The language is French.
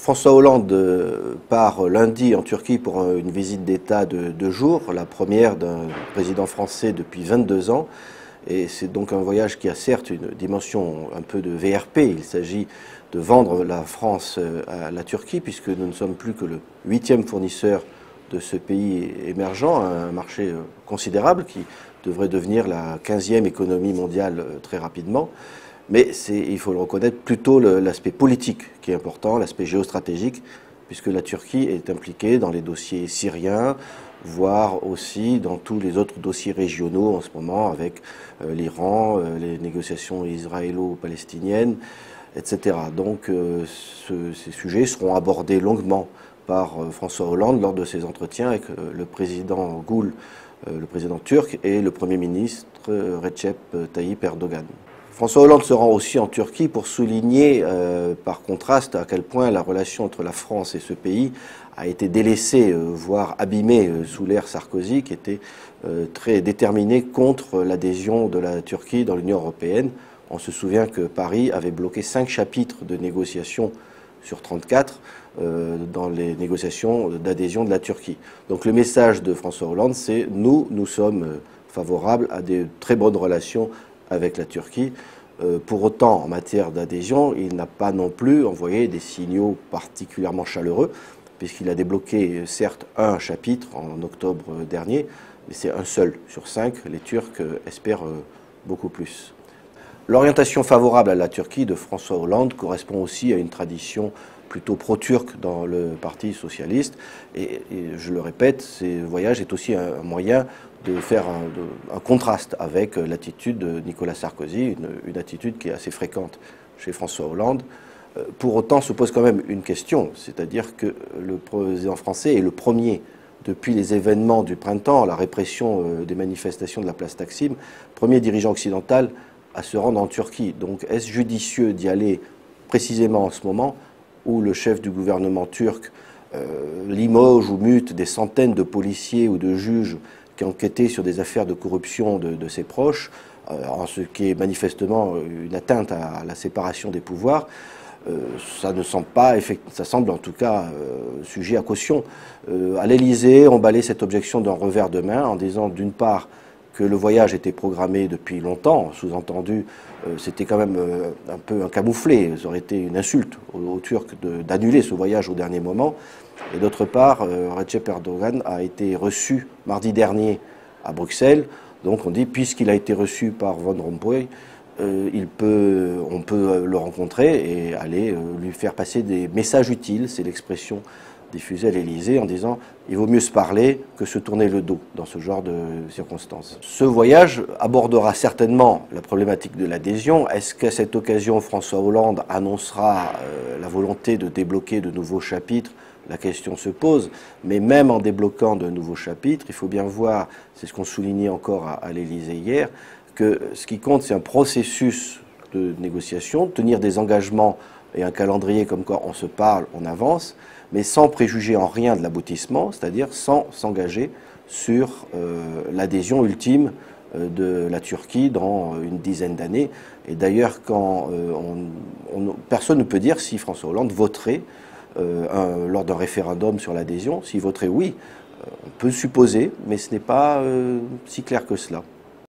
François Hollande part lundi en Turquie pour une visite d'État de 2 jours, la première d'un président français depuis 22 ans. Et c'est donc un voyage qui a certes une dimension un peu de VRP. Il s'agit de vendre la France à la Turquie, puisque nous ne sommes plus que le 8e fournisseur de ce pays émergent, un marché considérable qui devrait devenir la 15e économie mondiale très rapidement. Mais il faut le reconnaître, plutôt l'aspect politique qui est important, l'aspect géostratégique, puisque la Turquie est impliquée dans les dossiers syriens, voire aussi dans tous les autres dossiers régionaux en ce moment, avec l'Iran, les négociations israélo-palestiniennes, etc. Donc ces sujets seront abordés longuement par François Hollande lors de ses entretiens avec le président Gül, le président turc, et le Premier ministre Recep Tayyip Erdogan. François Hollande se rend aussi en Turquie pour souligner, par contraste, à quel point la relation entre la France et ce pays a été délaissée, voire abîmée sous l'ère Sarkozy, qui était très déterminée contre l'adhésion de la Turquie dans l'Union européenne. On se souvient que Paris avait bloqué 5 chapitres de négociations sur 34 dans les négociations d'adhésion de la Turquie. Donc le message de François Hollande, c'est nous sommes favorables à des très bonnes relations avec la Turquie. Pour autant, en matière d'adhésion, il n'a pas non plus envoyé des signaux particulièrement chaleureux, puisqu'il a débloqué certes un chapitre en octobre dernier, mais c'est un seul sur 5. Les Turcs espèrent beaucoup plus. L'orientation favorable à la Turquie de François Hollande correspond aussi à une tradition plutôt pro-turque dans le Parti socialiste. Et je le répète, ce voyage est aussi un moyen de faire un contraste avec l'attitude de Nicolas Sarkozy, une attitude qui est assez fréquente chez François Hollande. Pour autant, se pose quand même une question, c'est-à-dire que le président français est le premier, depuis les événements du printemps, la répression des manifestations de la place Taksim, premier dirigeant occidental à se rendre en Turquie. Donc est-ce judicieux d'y aller précisément en ce moment où le chef du gouvernement turc limoge ou mute des centaines de policiers ou de juges qui enquêtaient sur des affaires de corruption de ses proches, en ce qui est manifestement une atteinte à la séparation des pouvoirs? Ça ne semble pas, ça semble en tout cas sujet à caution. À l'Élysée, on balayait cette objection d'un revers de main en disant d'une part que le voyage était programmé depuis longtemps, sous-entendu, c'était quand même un peu un camouflet, ça aurait été une insulte aux Turcs d'annuler ce voyage au dernier moment. Et d'autre part, Recep Erdogan a été reçu mardi dernier à Bruxelles, donc on dit, puisqu'il a été reçu par Van Rompuy, on peut le rencontrer et aller lui faire passer des messages utiles, c'est l'expression diffusée à l'Élysée, en disant il vaut mieux se parler que se tourner le dos dans ce genre de circonstances. Ce voyage abordera certainement la problématique de l'adhésion. Est-ce qu'à cette occasion François Hollande annoncera la volonté de débloquer de nouveaux chapitres? La question se pose, mais même en débloquant de nouveaux chapitres, il faut bien voir, c'est ce qu'on soulignait encore à l'Élysée hier, que ce qui compte, c'est un processus de négociation, tenir des engagements et un calendrier comme quoi on se parle, on avance, mais sans préjuger en rien de l'aboutissement, c'est-à-dire sans s'engager sur l'adhésion ultime de la Turquie dans une dizaine d'années. Et d'ailleurs, personne ne peut dire si François Hollande voterait lors d'un référendum sur l'adhésion. S'il voterait oui, on peut supposer, mais ce n'est pas si clair que cela.